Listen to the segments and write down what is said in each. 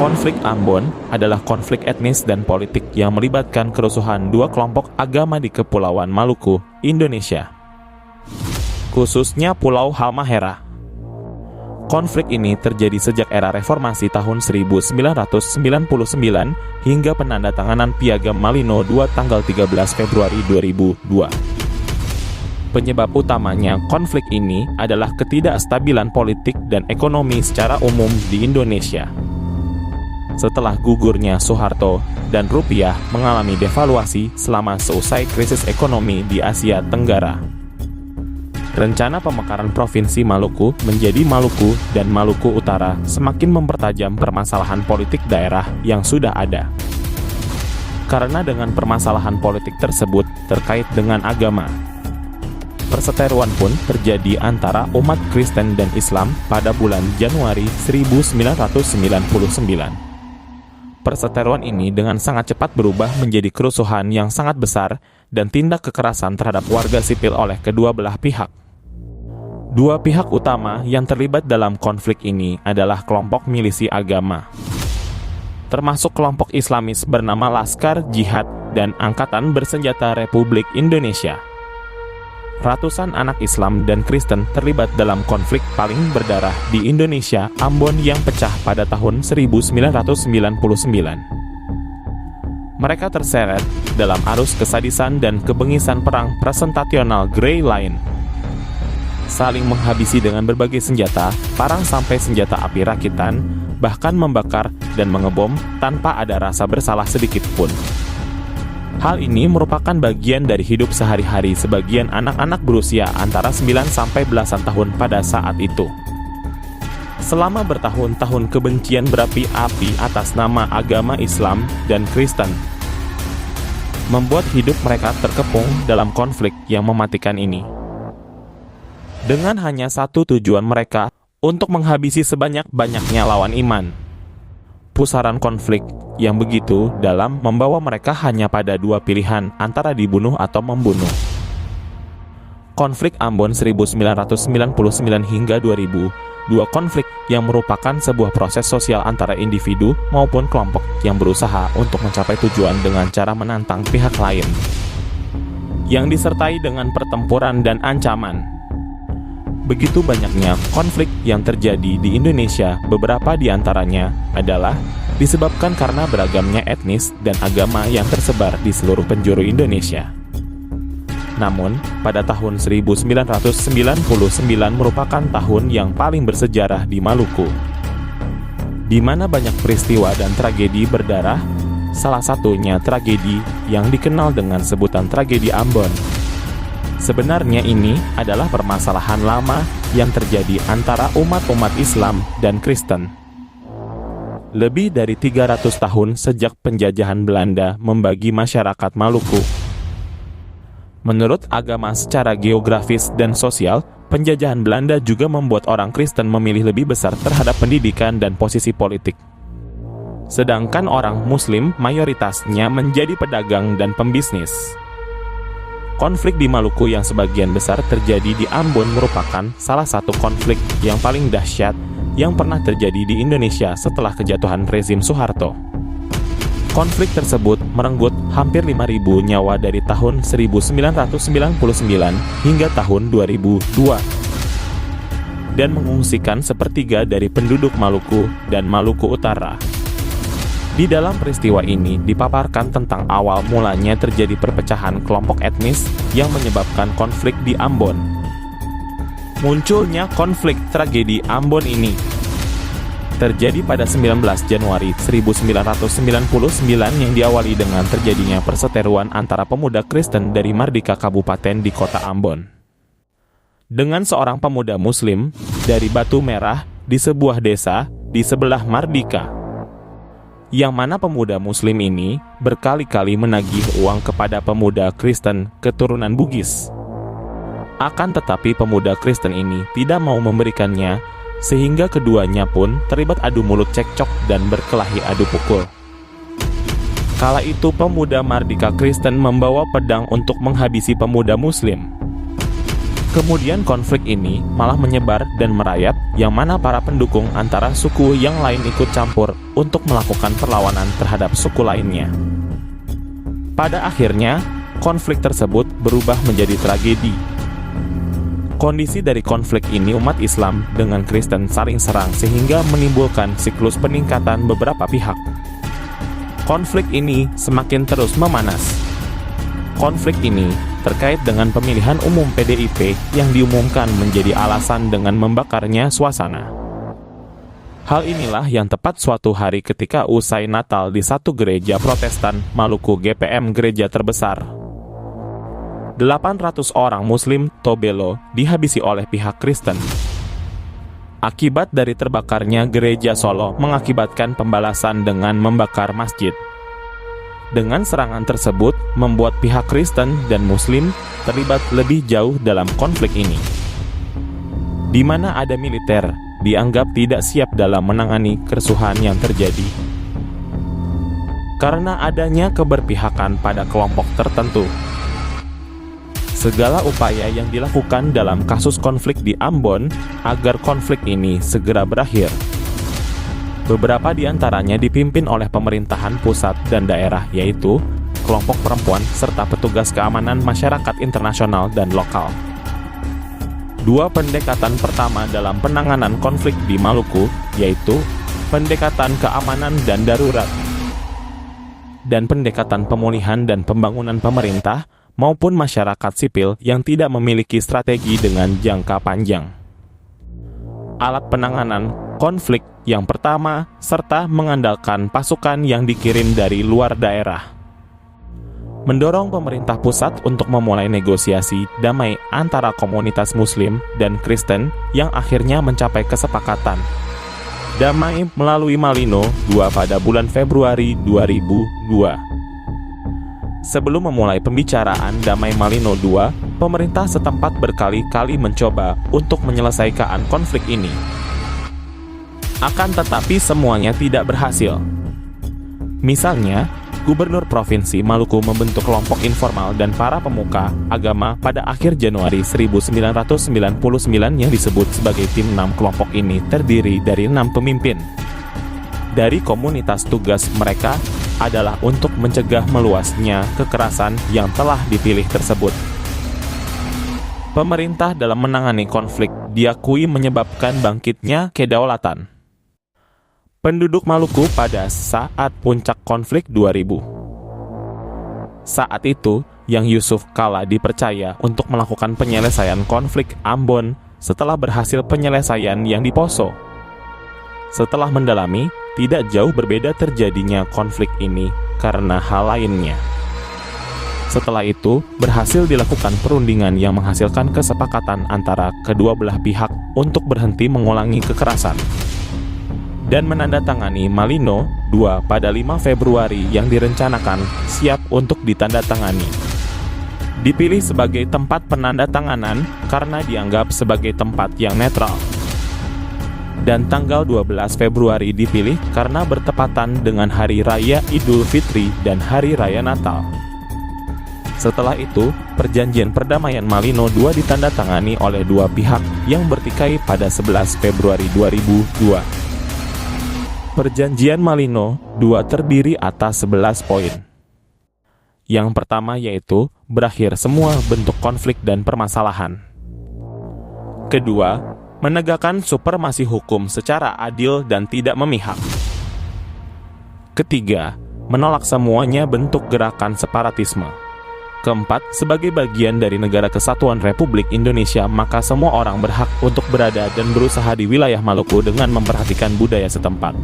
Konflik Ambon adalah konflik etnis dan politik yang melibatkan kerusuhan dua kelompok agama di Kepulauan Maluku, Indonesia, khususnya Pulau Halmahera. Konflik ini terjadi sejak era reformasi tahun 1999 hingga penandatanganan Piagam Malino II tanggal 13 Februari 2002. Penyebab utamanya konflik ini adalah ketidakstabilan politik dan ekonomi secara umum di Indonesia. Setelah gugurnya Soeharto dan rupiah mengalami devaluasi selama seusai krisis ekonomi di Asia Tenggara. Rencana pemekaran Provinsi Maluku menjadi Maluku dan Maluku Utara semakin mempertajam permasalahan politik daerah yang sudah ada. Karena dengan permasalahan politik tersebut terkait dengan agama, perseteruan pun terjadi antara umat Kristen dan Islam pada bulan Januari 1999. Perseteruan ini dengan sangat cepat berubah menjadi kerusuhan yang sangat besar dan tindak kekerasan terhadap warga sipil oleh kedua belah pihak. Dua pihak utama yang terlibat dalam konflik ini adalah kelompok milisi agama, termasuk kelompok Islamis bernama Laskar Jihad dan Angkatan Bersenjata Republik Indonesia. Ratusan anak Islam dan Kristen terlibat dalam konflik paling berdarah di Indonesia, Ambon, yang pecah pada tahun 1999. Mereka terseret dalam arus kesadisan dan kebengisan perang presentasional Grey Line, saling menghabisi dengan berbagai senjata, parang sampai senjata api rakitan, bahkan membakar dan mengebom tanpa ada rasa bersalah sedikit pun. Hal ini merupakan bagian dari hidup sehari-hari sebagian anak-anak berusia antara 9 sampai belasan tahun pada saat itu. Selama bertahun-tahun kebencian berapi-api atas nama agama Islam dan Kristen membuat hidup mereka terkepung dalam konflik yang mematikan ini. Dengan hanya satu tujuan mereka, untuk menghabisi sebanyak-banyaknya lawan iman. Pusaran konflik yang begitu dalam membawa mereka hanya pada dua pilihan antara dibunuh atau membunuh. Konflik Ambon 1999 hingga 2000, dua konflik yang merupakan sebuah proses sosial antara individu maupun kelompok yang berusaha untuk mencapai tujuan dengan cara menantang pihak lain, yang disertai dengan pertempuran dan ancaman. Begitu banyaknya konflik yang terjadi di Indonesia, beberapa di antaranya adalah disebabkan karena beragamnya etnis dan agama yang tersebar di seluruh penjuru Indonesia. Namun, pada tahun 1999 merupakan tahun yang paling bersejarah di Maluku, di mana banyak peristiwa dan tragedi berdarah, salah satunya tragedi yang dikenal dengan sebutan tragedi Ambon. Sebenarnya ini adalah permasalahan lama yang terjadi antara umat-umat Islam dan Kristen. Lebih dari 300 tahun sejak penjajahan Belanda membagi masyarakat Maluku. Menurut agama secara geografis dan sosial, penjajahan Belanda juga membuat orang Kristen memilih lebih besar terhadap pendidikan dan posisi politik. Sedangkan orang Muslim mayoritasnya menjadi pedagang dan pembisnis. Konflik di Maluku yang sebagian besar terjadi di Ambon merupakan salah satu konflik yang paling dahsyat yang pernah terjadi di Indonesia setelah kejatuhan rezim Soeharto. Konflik tersebut merenggut hampir 5.000 nyawa dari tahun 1999 hingga tahun 2002 dan mengungsikan sepertiga dari penduduk Maluku dan Maluku Utara. Di dalam peristiwa ini dipaparkan tentang awal mulanya terjadi perpecahan kelompok etnis yang menyebabkan konflik di Ambon. Munculnya konflik tragedi Ambon ini terjadi pada 19 Januari 1999 yang diawali dengan terjadinya perseteruan antara pemuda Kristen dari Mardika Kabupaten di kota Ambon dengan seorang pemuda Muslim dari Batu Merah di sebuah desa di sebelah Mardika, yang mana pemuda Muslim ini berkali-kali menagih uang kepada pemuda Kristen keturunan Bugis. Akan tetapi pemuda Kristen ini tidak mau memberikannya, sehingga keduanya pun terlibat adu mulut cekcok dan berkelahi adu pukul. Kala itu pemuda Mardika Kristen membawa pedang untuk menghabisi pemuda Muslim. Kemudian konflik ini malah menyebar dan merayap, yang mana para pendukung antara suku yang lain ikut campur untuk melakukan perlawanan terhadap suku lainnya. Pada akhirnya, konflik tersebut berubah menjadi tragedi. Kondisi dari konflik ini umat Islam dengan Kristen saling serang sehingga menimbulkan siklus peningkatan beberapa pihak. Konflik ini semakin terus memanas. Konflik ini terkait dengan pemilihan umum PDIP yang diumumkan menjadi alasan dengan membakarnya suasana. Hal inilah yang tepat suatu hari ketika usai Natal di satu gereja Protestan Maluku GPM gereja terbesar. 800 orang Muslim Tobelo dihabisi oleh pihak Kristen. Akibat dari terbakarnya gereja Solo mengakibatkan pembalasan dengan membakar masjid. Dengan serangan tersebut, membuat pihak Kristen dan Muslim terlibat lebih jauh dalam konflik ini. Di mana ada militer, dianggap tidak siap dalam menangani kerusuhan yang terjadi. Karena adanya keberpihakan pada kelompok tertentu. Segala upaya yang dilakukan dalam kasus konflik di Ambon agar konflik ini segera berakhir. Beberapa di antaranya dipimpin oleh pemerintahan pusat dan daerah, yaitu kelompok perempuan serta petugas keamanan masyarakat internasional dan lokal. Dua pendekatan pertama dalam penanganan konflik di Maluku, yaitu pendekatan keamanan dan darurat, dan pendekatan pemulihan dan pembangunan pemerintah maupun masyarakat sipil yang tidak memiliki strategi dengan jangka panjang. Alat penanganan konflik yang pertama, serta mengandalkan pasukan yang dikirim dari luar daerah. Mendorong pemerintah pusat untuk memulai negosiasi damai antara komunitas Muslim dan Kristen yang akhirnya mencapai kesepakatan damai melalui Malino II pada bulan Februari 2002. Sebelum memulai pembicaraan damai Malino II, pemerintah setempat berkali-kali mencoba untuk menyelesaikan konflik ini. Akan tetapi semuanya tidak berhasil. Misalnya, Gubernur Provinsi Maluku membentuk kelompok informal dan para pemuka agama pada akhir Januari 1999 yang disebut sebagai Tim 6. Kelompok ini terdiri dari 6 pemimpin. Dari komunitas tugas mereka adalah untuk mencegah meluasnya kekerasan yang telah dipilih tersebut. Pemerintah dalam menangani konflik diakui menyebabkan bangkitnya kedaulatan penduduk Maluku pada saat puncak konflik 2000. Saat itu, Yang Yusuf Kala dipercaya untuk melakukan penyelesaian konflik Ambon setelah berhasil penyelesaian yang di Poso. Setelah mendalami, tidak jauh berbeda terjadinya konflik ini karena hal lainnya. Setelah itu, berhasil dilakukan perundingan yang menghasilkan kesepakatan antara kedua belah pihak untuk berhenti mengulangi kekerasan dan menandatangani Malino II pada 5 Februari yang direncanakan siap untuk ditandatangani. Dipilih sebagai tempat penandatanganan karena dianggap sebagai tempat yang netral. Dan tanggal 12 Februari dipilih karena bertepatan dengan Hari Raya Idul Fitri dan Hari Raya Natal. Setelah itu, perjanjian perdamaian Malino II ditandatangani oleh dua pihak yang bertikai pada 11 Februari 2002. Perjanjian Malino II terdiri atas 11 poin. Yang pertama yaitu berakhir semua bentuk konflik dan permasalahan. Kedua, menegakkan supremasi hukum secara adil dan tidak memihak. Ketiga, menolak semuanya bentuk gerakan separatisme. Keempat, sebagai bagian dari Negara Kesatuan Republik Indonesia, maka semua orang berhak untuk berada dan berusaha di wilayah Maluku dengan memperhatikan budaya setempat.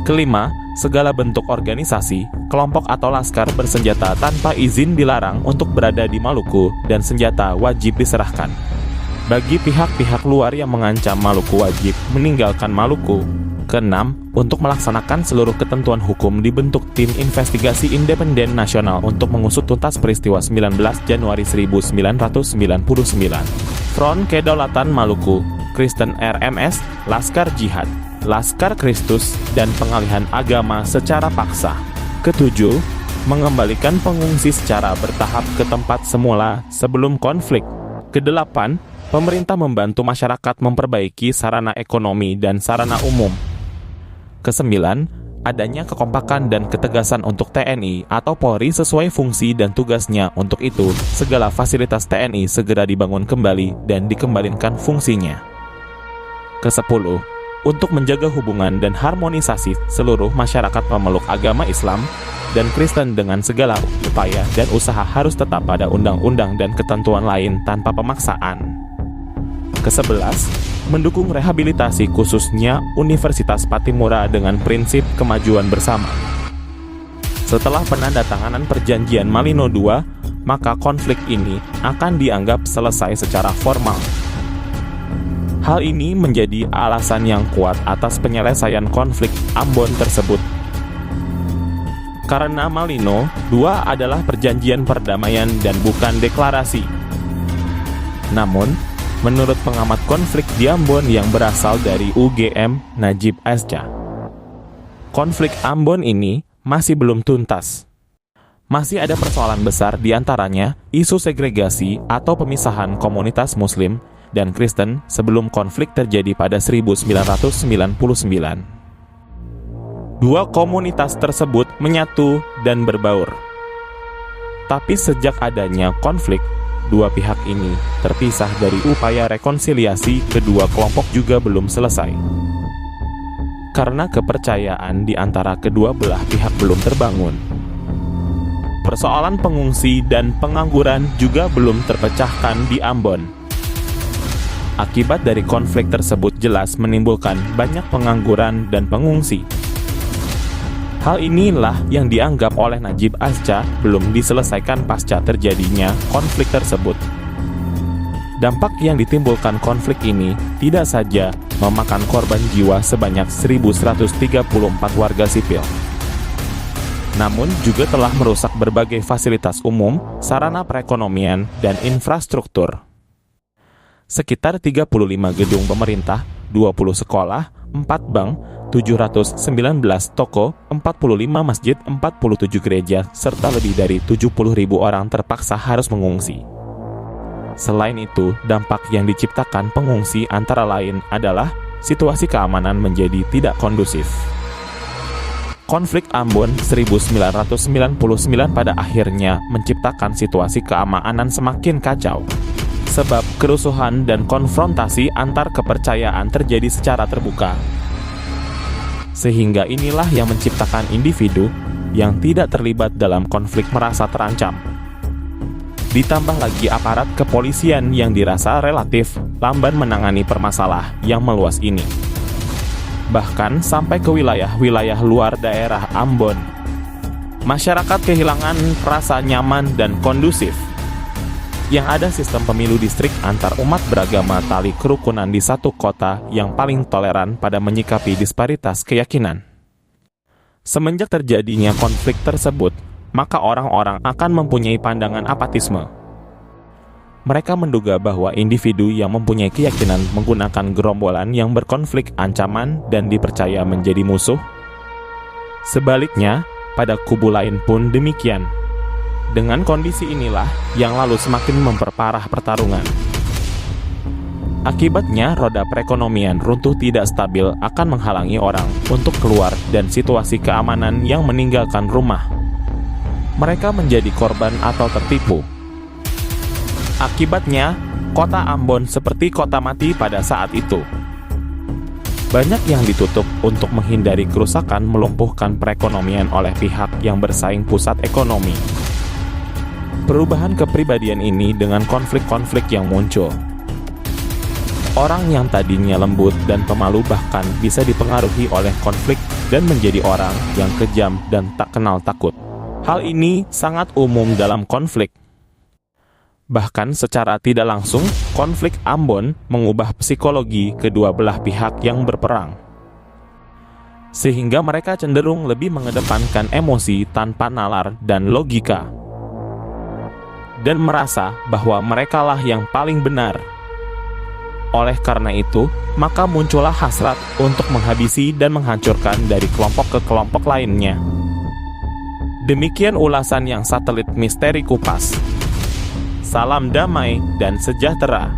Kelima, segala bentuk organisasi, kelompok atau laskar bersenjata tanpa izin dilarang untuk berada di Maluku dan senjata wajib diserahkan. Bagi pihak-pihak luar yang mengancam Maluku wajib meninggalkan Maluku. Keenam, untuk melaksanakan seluruh ketentuan hukum dibentuk tim investigasi independen nasional untuk mengusut tuntas peristiwa 19 Januari 1999. Front Kedaulatan Maluku, Kristen RMS, Laskar Jihad, Laskar Kristus, dan pengalihan agama secara paksa. Ketujuh, mengembalikan pengungsi secara bertahap ke tempat semula sebelum konflik. Kedelapan, pemerintah membantu masyarakat memperbaiki sarana ekonomi dan sarana umum. Kesembilan, adanya kekompakan dan ketegasan untuk TNI atau Polri sesuai fungsi dan tugasnya. Untuk itu, segala fasilitas TNI segera dibangun kembali dan dikembalikan fungsinya. Kesepuluh, untuk menjaga hubungan dan harmonisasi seluruh masyarakat pemeluk agama Islam dan Kristen dengan segala upaya dan usaha harus tetap pada undang-undang dan ketentuan lain tanpa pemaksaan. Ke-11, mendukung rehabilitasi khususnya Universitas Pattimura dengan prinsip kemajuan bersama. Setelah penandatanganan perjanjian Malino II, maka konflik ini akan dianggap selesai secara formal. Hal ini menjadi alasan yang kuat atas penyelesaian konflik Ambon tersebut. Karena Malino II adalah perjanjian perdamaian dan bukan deklarasi. Namun, menurut pengamat konflik di Ambon yang berasal dari UGM Najib Azca, konflik Ambon ini masih belum tuntas. Masih ada persoalan besar di antaranya isu segregasi atau pemisahan komunitas Muslim dan Kristen sebelum konflik terjadi pada 1999. Dua komunitas tersebut menyatu dan berbaur. Tapi sejak adanya konflik, dua pihak ini terpisah dari upaya rekonsiliasi kedua kelompok juga belum selesai. Karena kepercayaan di antara kedua belah pihak belum terbangun. Persoalan pengungsi dan pengangguran juga belum terpecahkan di Ambon. Akibat dari konflik tersebut jelas menimbulkan banyak pengangguran dan pengungsi. Hal inilah yang dianggap oleh Najib Azca belum diselesaikan pasca terjadinya konflik tersebut. Dampak yang ditimbulkan konflik ini tidak saja memakan korban jiwa sebanyak 1.134 warga sipil, namun juga telah merusak berbagai fasilitas umum, sarana perekonomian, dan infrastruktur. Sekitar 35 gedung pemerintah, 20 sekolah, 4 bank, 719 toko, 45 masjid, 47 gereja, serta lebih dari 70.000 orang terpaksa harus mengungsi. Selain itu, dampak yang diciptakan pengungsi antara lain adalah situasi keamanan menjadi tidak kondusif. Konflik Ambon 1999 pada akhirnya menciptakan situasi keamanan semakin kacau. Sebab kerusuhan dan konfrontasi antar kepercayaan terjadi secara terbuka. Sehingga inilah yang menciptakan individu yang tidak terlibat dalam konflik merasa terancam. Ditambah lagi aparat kepolisian yang dirasa relatif lamban menangani permasalahan yang meluas ini. Bahkan sampai ke wilayah-wilayah luar daerah Ambon. Masyarakat kehilangan rasa nyaman dan kondusif. Yang ada sistem pemilu distrik antar umat beragama tali kerukunan di satu kota yang paling toleran pada menyikapi disparitas keyakinan. Semenjak terjadinya konflik tersebut, maka orang-orang akan mempunyai pandangan apatisme. Mereka menduga bahwa individu yang mempunyai keyakinan menggunakan gerombolan yang berkonflik ancaman dan dipercaya menjadi musuh. Sebaliknya, pada kubu lain pun demikian. Dengan kondisi inilah yang lalu semakin memperparah pertarungan. Akibatnya, roda perekonomian runtuh tidak stabil akan menghalangi orang untuk keluar dan situasi keamanan yang meninggalkan rumah. Mereka menjadi korban atau tertipu. Akibatnya, kota Ambon seperti kota mati pada saat itu. Banyak yang ditutup untuk menghindari kerusakan melumpuhkan perekonomian oleh pihak yang bersaing pusat ekonomi. Perubahan kepribadian ini dengan konflik-konflik yang muncul. Orang yang tadinya lembut dan pemalu bahkan bisa dipengaruhi oleh konflik dan menjadi orang yang kejam dan tak kenal takut. Hal ini sangat umum dalam konflik. Bahkan secara tidak langsung, konflik Ambon mengubah psikologi kedua belah pihak yang berperang. Sehingga mereka cenderung lebih mengedepankan emosi tanpa nalar dan logika. Dan merasa bahwa merekalah yang paling benar. Oleh karena itu, maka muncullah hasrat untuk menghabisi dan menghancurkan dari kelompok ke kelompok lainnya. Demikian ulasan yang satelit misteri kupas. Salam damai dan sejahtera.